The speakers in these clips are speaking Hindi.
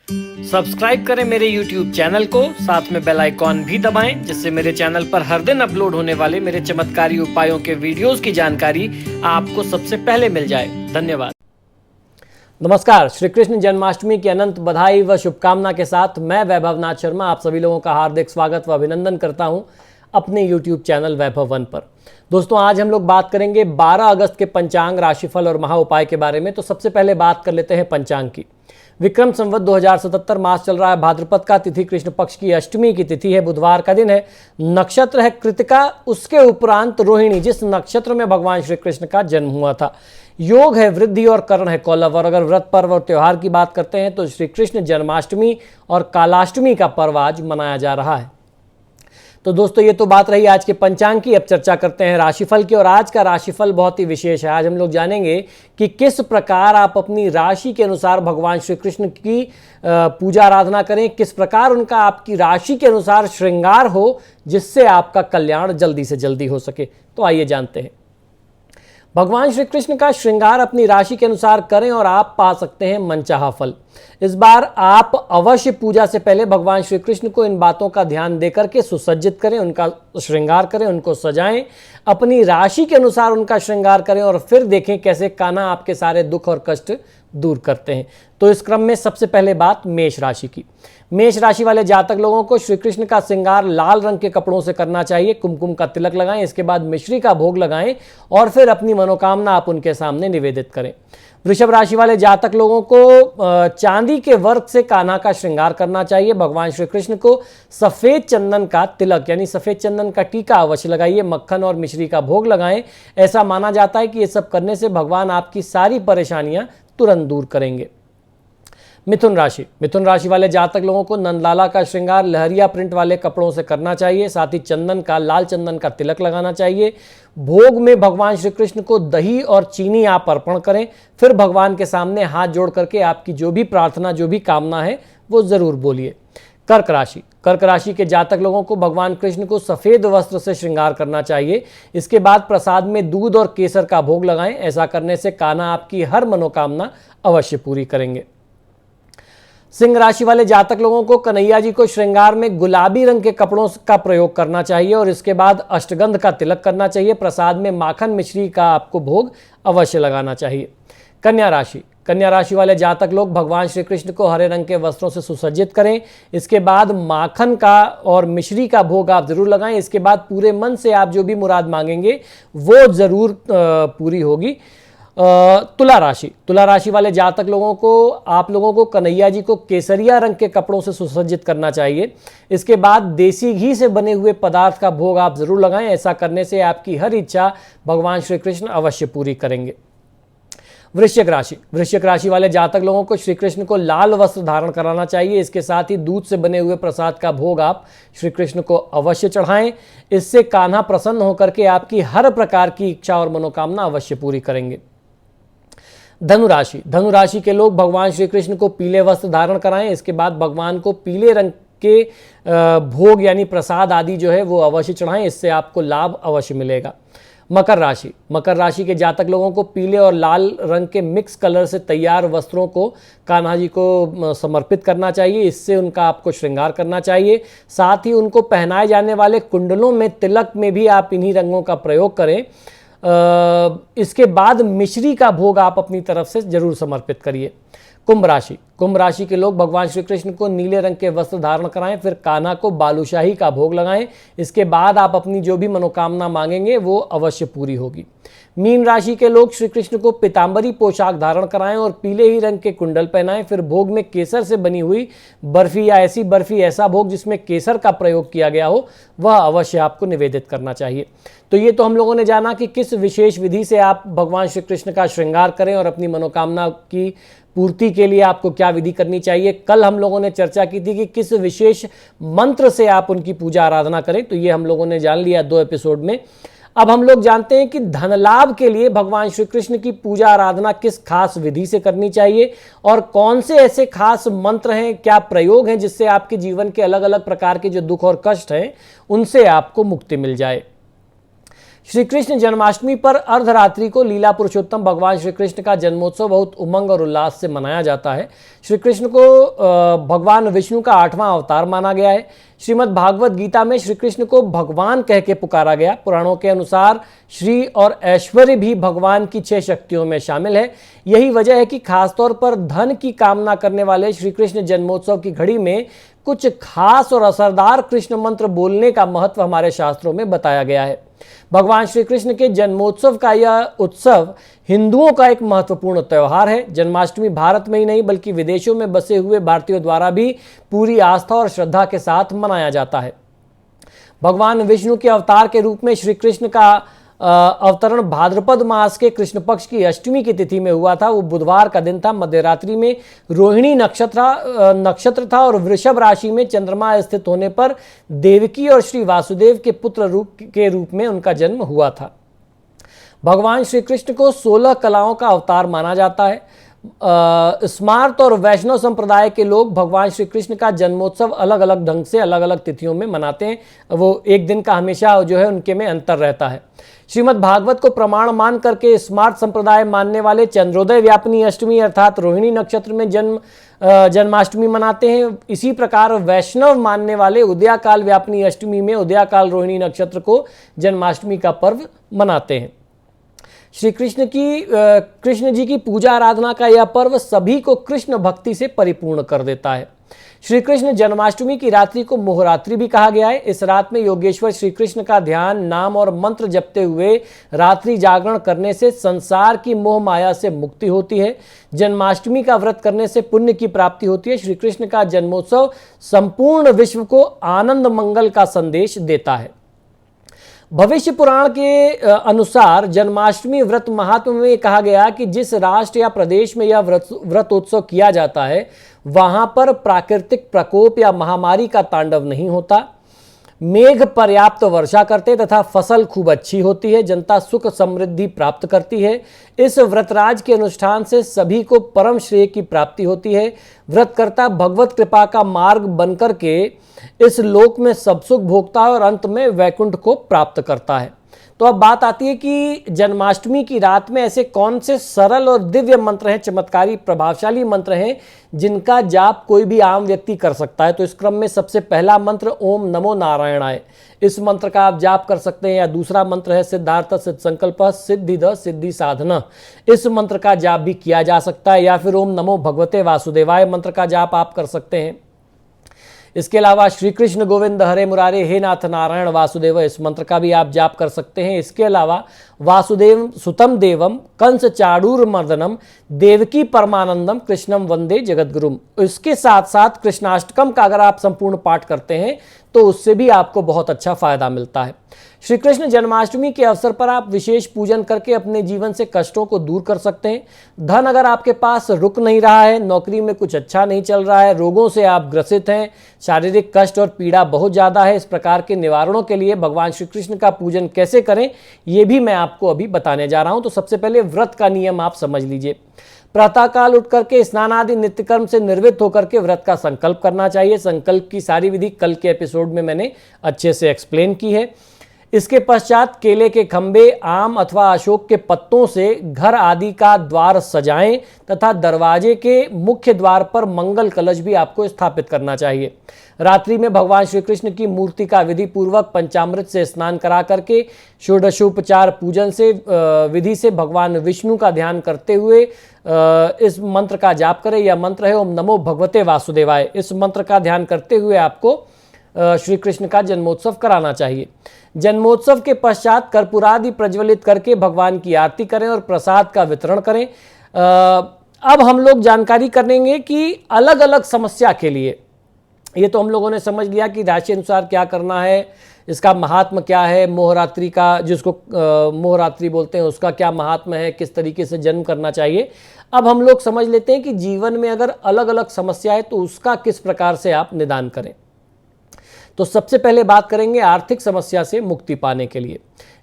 सब्सक्राइब करें मेरे YouTube चैनल को, साथ में बेल आइकॉन भी दबाएं, जिससे मेरे चैनल पर हर दिन अपलोड होने वाले मेरे चमत्कारी उपायों के वीडियोस की जानकारी आपको सबसे पहले मिल जाए। धन्यवाद। नमस्कार। श्री कृष्ण जन्माष्टमी की अनंत बधाई व शुभकामना के साथ मैं वैभव नाथ शर्मा आप सभी लोगों का हार्दिक स्वागत व अभिनंदन करता हूं अपने YouTube चैनल वैभव वन पर। दोस्तों, आज हम लोग बात करेंगे 12 अगस्त के पंचांग, राशिफल और महा उपाय के बारे में। तो सबसे पहले बात कर लेते हैं पंचांग की। विक्रम संवत 2077 मास चल रहा है भाद्रपद का, तिथि कृष्ण पक्ष की अष्टमी की तिथि है, बुधवार का दिन है, नक्षत्र है कृतिका, उसके उपरांत रोहिणी, जिस नक्षत्र में भगवान श्री कृष्ण का जन्म हुआ था। योग है वृद्धि और करण है कौलव। और अगर व्रत पर्व और त्योहार की बात करते हैं तो श्री कृष्ण जन्माष्टमी और कालाष्टमी का पर्व आज मनाया जा रहा है। तो दोस्तों, ये तो बात रही आज के पंचांग की। अब चर्चा करते हैं राशिफल की। और आज का राशिफल बहुत ही विशेष है। आज हम लोग जानेंगे कि किस प्रकार आप अपनी राशि के अनुसार भगवान श्री कृष्ण की पूजा आराधना करें, किस प्रकार उनका आपकी राशि के अनुसार श्रृंगार हो, जिससे आपका कल्याण जल्दी से जल्दी हो सके। तो आइए जानते हैं। भगवान श्री कृष्ण का श्रृंगार अपनी राशि के अनुसार करें और आप पा सकते हैं मनचाहा फल। इस बार आप अवश्य पूजा से पहले भगवान श्री कृष्ण को इन बातों का ध्यान देकर के सुसज्जित करें, उनका श्रृंगार करें, उनको सजाएं, अपनी राशि के अनुसार उनका श्रृंगार करें और फिर देखें कैसे कान्हा आपके सारे दुख और कष्ट दूर करते हैं। तो इस क्रम में सबसे पहले बात मेष राशि की। मेष राशि वाले जातक लोगों को श्री कृष्ण का श्रृंगार लाल रंग के कपड़ों से करना चाहिए। कुमकुम का तिलक लगाएं, इसके बाद मिश्री का भोग लगाएं और फिर अपनी मनोकामना आप उनके सामने निवेदित करें। वृषभ राशि वाले जातक लोगों को चांदी के वर्क से कान्हा का श्रृंगार करना चाहिए। भगवान श्री कृष्ण को सफेद चंदन का तिलक यानी सफेद चंदन का टीका अवश्य लगाइए। मक्खन और मिश्री का भोग लगाएं। ऐसा माना जाता है कि ये सब करने से भगवान आपकी सारी परेशानियां तुरंत दूर करेंगे। मिथुन राशि वाले जातक लोगों को नंदलाला का श्रृंगार लहरिया प्रिंट वाले कपड़ों से करना चाहिए। साथ ही लाल चंदन का तिलक लगाना चाहिए। भोग में भगवान श्री कृष्ण को दही और चीनी आप अर्पण करें। फिर भगवान के सामने हाथ जोड़ करके आपकी जो भी प्रार्थना, जो भी कामना है, वो जरूर बोलिए। कर्क राशि के जातक लोगों को भगवान कृष्ण को सफेद वस्त्र से श्रृंगार करना चाहिए। इसके बाद प्रसाद में दूध और केसर का भोग लगाएं। ऐसा करने से कान्हा आपकी हर मनोकामना अवश्य पूरी करेंगे। सिंह राशि वाले जातक लोगों को कन्हैया जी को श्रृंगार में गुलाबी रंग के कपड़ों का प्रयोग करना चाहिए और इसके बाद अष्टगंध का तिलक करना चाहिए। प्रसाद में माखन मिश्री का आपको भोग अवश्य लगाना चाहिए। कन्या राशि वाले जातक लोग भगवान श्री कृष्ण को हरे रंग के वस्त्रों से सुसज्जित करें। इसके बाद माखन का और मिश्री का भोग आप जरूर लगाएं। इसके बाद पूरे मन से आप जो भी मुराद मांगेंगे वो जरूर पूरी होगी। तुला राशि वाले जातक लोगों को आप लोगों को कन्हैया जी को केसरिया रंग के कपड़ों से सुसज्जित करना चाहिए। इसके बाद देसी घी से बने हुए पदार्थ का भोग आप जरूर लगाएं। ऐसा करने से आपकी हर इच्छा भगवान श्री कृष्ण अवश्य पूरी करेंगे। वृश्चिक राशि वाले जातक लोगों को श्री कृष्ण को लाल वस्त्र धारण कराना चाहिए। इसके साथ ही दूध से बने हुए प्रसाद का भोग आप श्री कृष्ण को अवश्य चढ़ाएं। इससे कान्हा प्रसन्न होकर के आपकी हर प्रकार की इच्छा और मनोकामना अवश्य पूरी करेंगे। धनुराशि के लोग भगवान श्री कृष्ण को पीले वस्त्र धारण कराएं। इसके बाद भगवान को पीले रंग के भोग यानी प्रसाद आदि जो है वो अवश्य चढ़ाएं। इससे आपको लाभ अवश्य मिलेगा। मकर राशि के जातक लोगों को पीले और लाल रंग के मिक्स कलर से तैयार वस्त्रों को कान्हा जी को समर्पित करना चाहिए। इससे उनका आपको श्रृंगार करना चाहिए। साथ ही उनको पहनाए जाने वाले कुंडलों में तिलक में भी आप इन्हीं रंगों का प्रयोग करें। इसके बाद मिश्री का भोग आप अपनी तरफ से जरूर समर्पित करिए। कुंभ राशि के लोग भगवान श्री कृष्ण को नीले रंग के वस्त्र धारण कराएं। फिर कान्हा को बालूशाही का भोग लगाएं। इसके बाद आप अपनी जो भी मनोकामना मांगेंगे वो अवश्य पूरी होगी। मीन राशि के लोग श्री कृष्ण को पीतांबरी पोशाक धारण कराएं और पीले ही रंग के कुंडल पहनाएं। फिर भोग में केसर से बनी हुई बर्फी या ऐसी बर्फी, ऐसा भोग जिसमें केसर का प्रयोग किया गया हो, वह अवश्य आपको निवेदित करना चाहिए। तो ये तो हम लोगों ने जाना कि किस विशेष विधि से आप भगवान श्री कृष्ण का श्रृंगार करें और अपनी मनोकामना की पूर्ति के लिए आपको क्या विधि करनी चाहिए। कल हम लोगों ने चर्चा की थी कि किस विशेष मंत्र से आप उनकी पूजा आराधना करें, तो ये हम लोगों ने जान लिया 2 एपिसोड में। अब हम लोग जानते हैं कि धन लाभ के लिए भगवान श्री कृष्ण की पूजा आराधना किस खास विधि से करनी चाहिए और कौन से ऐसे खास मंत्र हैं, क्या प्रयोग हैं जिससे आपके जीवन के अलग अलग प्रकार के जो दुख और कष्ट हैं उनसे आपको मुक्ति मिल जाए। श्री कृष्ण जन्माष्टमी पर अर्धरात्रि को लीला पुरुषोत्तम भगवान श्री कृष्ण का जन्मोत्सव बहुत उमंग और उल्लास से मनाया जाता है। श्री कृष्ण को भगवान विष्णु का 8वां अवतार माना गया है। श्रीमद् भागवत गीता में श्री कृष्ण को भगवान कह के पुकारा गया। पुराणों के अनुसार श्री और ऐश्वर्य भी भगवान की 6 शक्तियों में शामिल है। यही वजह है कि खासतौर पर धन की कामना करने वाले श्री कृष्ण जन्मोत्सव की घड़ी में कुछ खास और असरदार कृष्ण मंत्र बोलने का महत्व हमारे शास्त्रों में बताया गया है। भगवान श्री कृष्ण के जन्मोत्सव का यह उत्सव हिंदुओं का एक महत्वपूर्ण त्यौहार है। जन्माष्टमी भारत में ही नहीं बल्कि विदेशों में बसे हुए भारतीयों द्वारा भी पूरी आस्था और श्रद्धा के साथ मनाया जाता है। भगवान विष्णु के अवतार के रूप में श्री कृष्ण का अवतरण भाद्रपद मास के कृष्ण पक्ष की अष्टमी की तिथि में हुआ था। वो बुधवार का दिन था। मध्यरात्रि में रोहिणी नक्षत्र था और वृषभ राशि में चंद्रमा स्थित होने पर देवकी और श्री वासुदेव के पुत्र के रूप में उनका जन्म हुआ था। भगवान श्री कृष्ण को 16 कलाओं का अवतार माना जाता है। स्मार्त और वैष्णव संप्रदाय के लोग भगवान श्री कृष्ण का जन्मोत्सव अलग अलग ढंग से अलग अलग तिथियों में मनाते हैं। वो एक दिन का हमेशा जो है उनके में अंतर रहता है। श्रीमद् भागवत को प्रमाण मान करके स्मार्त संप्रदाय मानने वाले चंद्रोदय व्यापिनी अष्टमी अर्थात रोहिणी नक्षत्र में जन्माष्टमी मनाते हैं। इसी प्रकार वैष्णव मानने वाले उदयाकाल व्यापिनी अष्टमी में उदयाकाल रोहिणी नक्षत्र को जन्माष्टमी का पर्व मनाते हैं। श्री कृष्ण जी की पूजा आराधना का यह पर्व सभी को कृष्ण भक्ति से परिपूर्ण कर देता है। श्री कृष्ण जन्माष्टमी की रात्रि को मोहरात्रि भी कहा गया है। इस रात में योगेश्वर श्री कृष्ण का ध्यान, नाम और मंत्र जपते हुए रात्रि जागरण करने से संसार की मोह माया से मुक्ति होती है। जन्माष्टमी का व्रत करने से पुण्य की प्राप्ति होती है। श्री कृष्ण का जन्मोत्सव संपूर्ण विश्व को आनंद मंगल का संदेश देता है। भविष्य पुराण के अनुसार जन्माष्टमी व्रत महात्म्य में कहा गया कि जिस राष्ट्र या प्रदेश में यह व्रतोत्सव किया जाता है वहां पर प्राकृतिक प्रकोप या महामारी का तांडव नहीं होता, मेघ पर्याप्त वर्षा करते तथा फसल खूब अच्छी होती है, जनता सुख समृद्धि प्राप्त करती है। इस व्रतराज के अनुष्ठान से सभी को परम श्रेय की प्राप्ति होती है। व्रतकर्ता भगवत कृपा का मार्ग बनकर के इस लोक में सब सुख भोगता है और अंत में वैकुंठ को प्राप्त करता है। तो अब बात आती है कि जन्माष्टमी की रात में ऐसे कौन से सरल और दिव्य मंत्र हैं, चमत्कारी प्रभावशाली मंत्र हैं जिनका जाप कोई भी आम व्यक्ति कर सकता है। तो इस क्रम में सबसे पहला मंत्र ओम नमो नारायणाय, इस मंत्र का आप जाप कर सकते हैं। या दूसरा मंत्र है सिद्धार्थ सिद्ध संकल्प सिद्धिद सिद्धि साधना, इस मंत्र का जाप भी किया जा सकता है। या फिर ओम नमो भगवते वासुदेवाय मंत्र का जाप आप कर सकते हैं। इसके अलावा श्री कृष्ण गोविंद हरे मुरारे हे नाथ नारायण वासुदेव, इस मंत्र का भी आप जाप कर सकते हैं। इसके अलावा वासुदेव सुतम देवम कंस चाडूर मर्दनम देवकी परमानंदम कृष्णम वंदे जगद्गुरुम, इसके साथ साथ कृष्णाष्टकम का अगर आप संपूर्ण पाठ करते हैं तो उससे भी आपको बहुत अच्छा फायदा मिलता है। श्री कृष्ण जन्माष्टमी के अवसर पर आप विशेष पूजन करके अपने जीवन से कष्टों को दूर कर सकते हैं। धन अगर आपके पास रुक नहीं रहा है, नौकरी में कुछ अच्छा नहीं चल रहा है, रोगों से आप ग्रसित हैं, शारीरिक कष्ट और पीड़ा बहुत ज़्यादा है, इस प्रकार के निवारणों के लिए भगवान श्री कृष्ण का पूजन कैसे करें ये भी मैं आपको अभी बताने जा रहा हूं। तो सबसे पहले व्रत का नियम आप समझ लीजिए। प्रातःकाल उठ करके स्नान आदि नित्यकर्म से निर्वृत्त होकर के व्रत का संकल्प करना चाहिए। संकल्प की सारी विधि कल के एपिसोड में मैंने अच्छे से एक्सप्लेन की है। इसके पश्चात केले के खंभे, आम अथवा अशोक के पत्तों से घर आदि का द्वार सजाएं तथा दरवाजे के मुख्य द्वार पर मंगल कलश भी आपको स्थापित करना चाहिए। रात्रि में भगवान श्री कृष्ण की मूर्ति का विधि पूर्वक पंचामृत से स्नान करा करके षोडशोपचार पूजन से विधि से भगवान विष्णु का ध्यान करते हुए इस मंत्र का जाप करें। यह मंत्र है ओम नमो भगवते वासुदेवाय। इस मंत्र का ध्यान करते हुए आपको श्री कृष्ण का जन्मोत्सव कराना चाहिए। जन्मोत्सव के पश्चात कर्पूरादि प्रज्वलित करके भगवान की आरती करें और प्रसाद का वितरण करें। अब हम लोग जानकारी करेंगे कि अलग अलग समस्या के लिए, ये तो हम लोगों ने समझ लिया कि राशि अनुसार क्या करना है, इसका महात्म क्या है, मोहरात्रि का जिसको मोहरात्रि बोलते हैं उसका क्या महात्म है, किस तरीके से जन्म करना चाहिए। अब हम लोग समझ लेते हैं कि जीवन में अगर अलग अलग समस्या है तो उसका किस प्रकार से आप निदान करें। तो सबसे पहले बात करेंगे आर्थिक समस्या से मुक्ति पाने के लिए।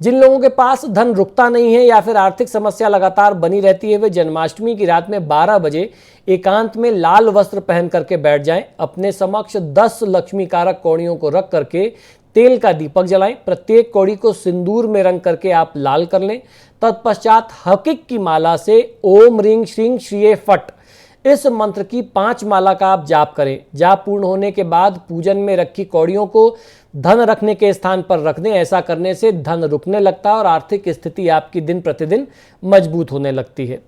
जिन लोगों के पास धन रुकता नहीं है या फिर आर्थिक समस्या लगातार बनी रहती है, वे जन्माष्टमी की रात में 12 बजे एकांत में लाल वस्त्र पहन करके बैठ जाएं। अपने समक्ष 10 लक्ष्मी कारक कौड़ियों को रख करके तेल का दीपक जलाएं। प्रत्येक कौड़ी को सिंदूर में रंग करके आप लाल कर लें। तत्पश्चात हकिक की माला से ओम ह्रीं श्रीं श्रीये फट इस मंत्र की 5 माला का आप जाप करें। जाप पूर्ण होने के बाद पूजन में रखी कौड़ियों को धन रखने के स्थान पर रख दें। ऐसा करने से धन रुकने लगता है और आर्थिक स्थिति आपकी दिन प्रतिदिन मजबूत होने लगती है।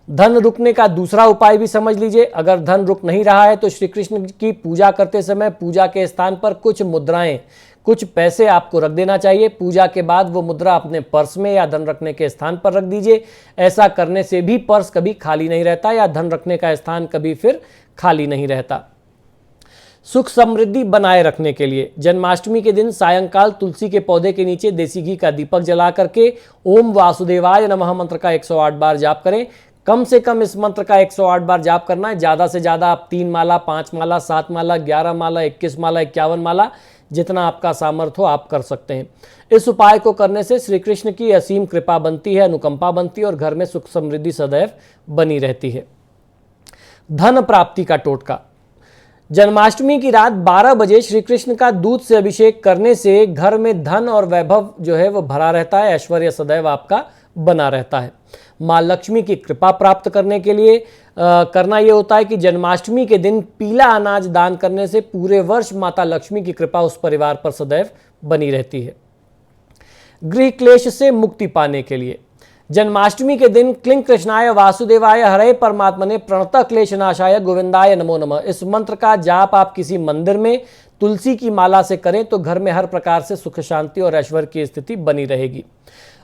धन रुकने का दूसरा उपाय भी समझ लीजिए। अगर धन रुक नहीं रहा है तो श्री कृष्ण की पूजा करते समय पूजा के स्थान पर कुछ मुद्राएं, कुछ पैसे आपको रख देना चाहिए। पूजा के बाद वो मुद्रा अपने पर्स में या धन रखने के स्थान पर रख दीजिए। ऐसा करने से भी पर्स कभी खाली नहीं रहता या धन रखने का स्थान कभी फिर खाली नहीं रहता। सुख समृद्धि बनाए रखने के लिए जन्माष्टमी के दिन सायंकाल तुलसी के पौधे के नीचे देसी घी का दीपक जला करके ओम वासुदेवाय नमः मंत्र का 108 बार जाप करें। कम से कम इस मंत्र का 108 बार जाप करना है। ज़्यादा से ज़्यादा आप 3 माला, 5 माला, 7 माला, 11 माला, 21 माला, 51 माला, जितना आपका सामर्थ्य हो आप कर सकते हैं। इस उपाय को करने से श्री कृष्ण की असीम कृपा बनती है, अनुकंपा बनती है और घर में सुख समृद्धि सदैव बनी रहती है। धन प्राप्ति का टोटका। जन्माष्टमी की रात 12 बजे श्री कृष्ण का दूध से अभिषेक करने से घर में धन और वैभव जो है वो भरा रहता है। ऐश्वर्य सदैव आपका बना रहता है। माँ लक्ष्मी की कृपा प्राप्त करने के लिए करना यह होता है कि जन्माष्टमी के दिन पीला अनाज दान करने से पूरे वर्ष माता लक्ष्मी की कृपा उस परिवार पर सदैव बनी रहती है। गृह क्लेश से मुक्ति पाने के लिए जन्माष्टमी के दिन क्लीं कृष्णाय वासुदेवाय हरे परमात्मने प्रणतः क्लेश नाशाय गोविंदाय नमो नमः इस मंत्र का जाप आप किसी मंदिर में तुलसी की माला से करें तो घर में हर प्रकार से सुख शांति और ऐश्वर्य की स्थिति बनी रहेगी।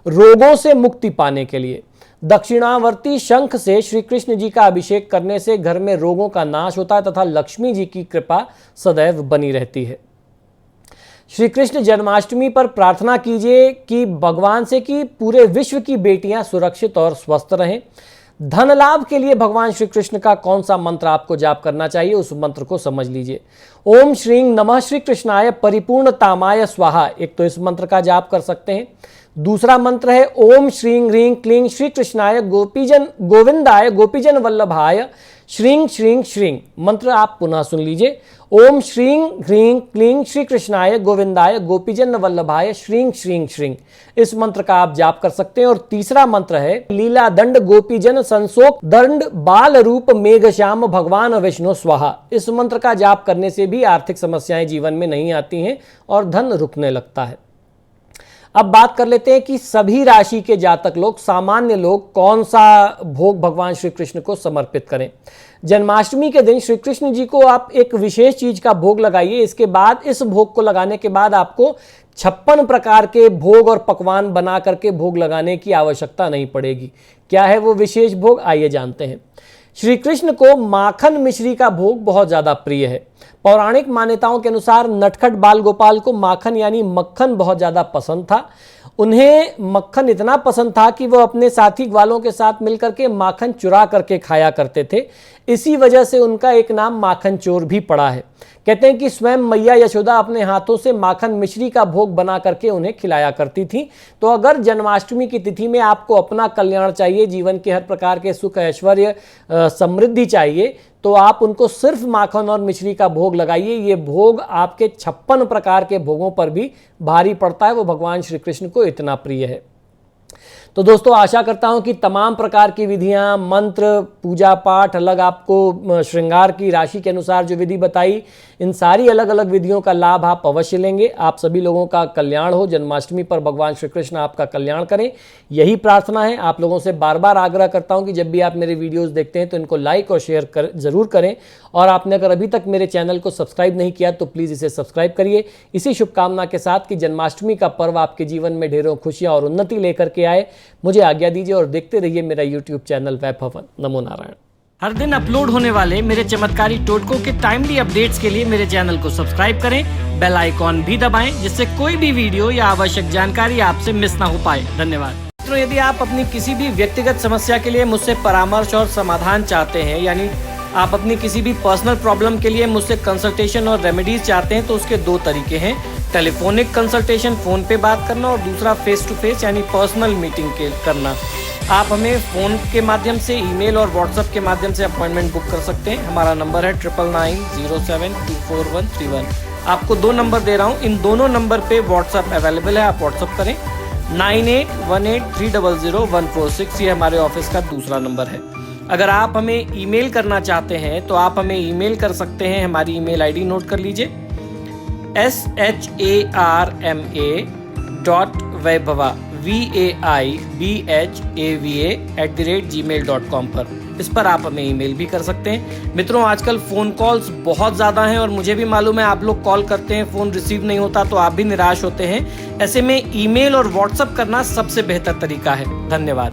रोगों से मुक्ति पाने के लिए दक्षिणावर्ती शंख से श्री कृष्ण जी का अभिषेक करने से घर में रोगों का नाश होता है तथा लक्ष्मी जी की कृपा सदैव बनी रहती है। श्री कृष्ण जन्माष्टमी पर प्रार्थना कीजिए कि भगवान से कि पूरे विश्व की बेटियां सुरक्षित और स्वस्थ रहें। धन लाभ के लिए भगवान श्री कृष्ण का कौन सा मंत्र आपको जाप करना चाहिए उस मंत्र को समझ लीजिए। ओम श्रीं नमः श्री कृष्णाय परिपूर्ण तामाय स्वाहा, एक तो इस मंत्र का जाप कर सकते हैं। दूसरा मंत्र है ओम श्रीं ह्रीं क्लीं श्री कृष्णाय गोपीजन गोविंदाय गोपीजन वल्लभाय श्रीं श्रीं श्रीं। मंत्र आप पुनः सुन लीजिए। ओम श्रीं ह्रीं क्लीं श्री कृष्णाय गोविंदाय गोपीजन वल्लभाय श्रीं श्रीं श्रीं। इस मंत्र का आप जाप कर सकते हैं। और तीसरा मंत्र है लीला दंड गोपीजन संसोक दंड बाल रूप मेघश्याम भगवान विष्णु स्वाहा। इस मंत्र का जाप करने से भी आर्थिक समस्याएं जीवन में नहीं आती हैं और धन रुकने लगता है। अब बात कर लेते हैं कि सभी राशि के जातक लोग, सामान्य लोग कौन सा भोग भगवान श्री कृष्ण को समर्पित करें। जन्माष्टमी के दिन श्री कृष्ण जी को आप एक विशेष चीज का भोग लगाइए। इसके बाद इस भोग को लगाने के बाद आपको 56 प्रकार के भोग और पकवान बना करके भोग लगाने की आवश्यकता नहीं पड़ेगी। क्या है वो विशेष भोग, आइए जानते हैं। श्री कृष्ण को माखन मिश्री का भोग बहुत ज्यादा प्रिय है। पौराणिक मान्यताओं के अनुसार नटखट बाल गोपाल को माखन यानी मक्खन बहुत ज्यादा पसंद था। उन्हें मक्खन इतना पसंद था कि वो अपने साथी ग्वालों के साथ मिलकर के माखन चुरा करके खाया करते थे। इसी वजह से उनका एक नाम माखन चोर भी पड़ा है। कहते हैं कि स्वयं मैया यशोदा अपने हाथों से माखन मिश्री का भोग बना करके उन्हें खिलाया करती थी। तो अगर जन्माष्टमी की तिथि में आपको अपना कल्याण चाहिए, जीवन के हर प्रकार के सुख ऐश्वर्य समृद्धि चाहिए, तो आप उनको सिर्फ माखन और मिश्री का भोग लगाइए। ये भोग आपके 56 प्रकार के भोगों पर भी भारी पड़ता है, वो भगवान श्री कृष्ण को इतना प्रिय है। तो दोस्तों आशा करता हूं कि तमाम प्रकार की विधियां, मंत्र, पूजा पाठ, अलग आपको श्रृंगार की राशि के अनुसार जो विधि बताई, इन सारी अलग अलग विधियों का लाभ आप अवश्य लेंगे। आप सभी लोगों का कल्याण हो। जन्माष्टमी पर भगवान श्री कृष्ण आपका कल्याण करें, यही प्रार्थना है। आप लोगों से बार बार आग्रह करता हूं कि जब भी आप मेरे वीडियोस देखते हैं तो इनको लाइक और शेयर जरूर करें। और आपने अगर अभी तक मेरे चैनल को सब्सक्राइब नहीं किया तो प्लीज़ इसे सब्सक्राइब करिए। इसी शुभकामना के साथ कि जन्माष्टमी का पर्व आपके जीवन में ढेरों खुशियाँ और उन्नति लेकर के आए। मुझे आज्ञा दीजिए और देखते रहिए मेरा यूट्यूब चैनल वैभवन। नमो नारायण। हर दिन अपलोड होने वाले मेरे चमत्कारी टोटकों के टाइमली अपडेट्स के लिए मेरे चैनल को सब्सक्राइब करें, बेल आइकॉन भी दबाएं, जिससे कोई भी वीडियो या आवश्यक जानकारी आपसे मिस ना हो पाए। धन्यवाद। तो यदि आप अपनी किसी भी व्यक्तिगत समस्या के लिए मुझसे परामर्श और समाधान चाहते हैं, यानी आप अपनी किसी भी पर्सनल प्रॉब्लम के लिए मुझसे कंसल्टेशन और रेमेडीज चाहते हैं, तो उसके 2 तरीके हैं। टेलीफोनिक कंसल्टेशन, फ़ोन पे बात करना, और दूसरा फेस टू फेस यानी पर्सनल मीटिंग करना। आप हमें फ़ोन के माध्यम से, ईमेल और व्हाट्सएप के माध्यम से अपॉइंटमेंट बुक कर सकते हैं। हमारा नंबर है 9990724131। आपको 2 नंबर दे रहा हूँ, इन दोनों नंबर पे व्हाट्सएप अवेलेबल है, आप व्हाट्सएप करें। 9818300146 ये हमारे ऑफिस का दूसरा नंबर है। अगर आप हमें ईमेल करना चाहते हैं तो आप हमें ईमेल कर सकते हैं। हमारी ईमेल आईडी नोट कर लीजिए, sharma.vaibhava vaibhava@gmail.com पर, इस पर आप हमें ईमेल भी कर सकते हैं। मित्रों, आजकल फ़ोन कॉल्स बहुत ज़्यादा हैं और मुझे भी मालूम है आप लोग कॉल करते हैं, फ़ोन रिसीव नहीं होता तो आप भी निराश होते हैं। ऐसे में ईमेल और व्हाट्सएप करना सबसे बेहतर तरीका है। धन्यवाद।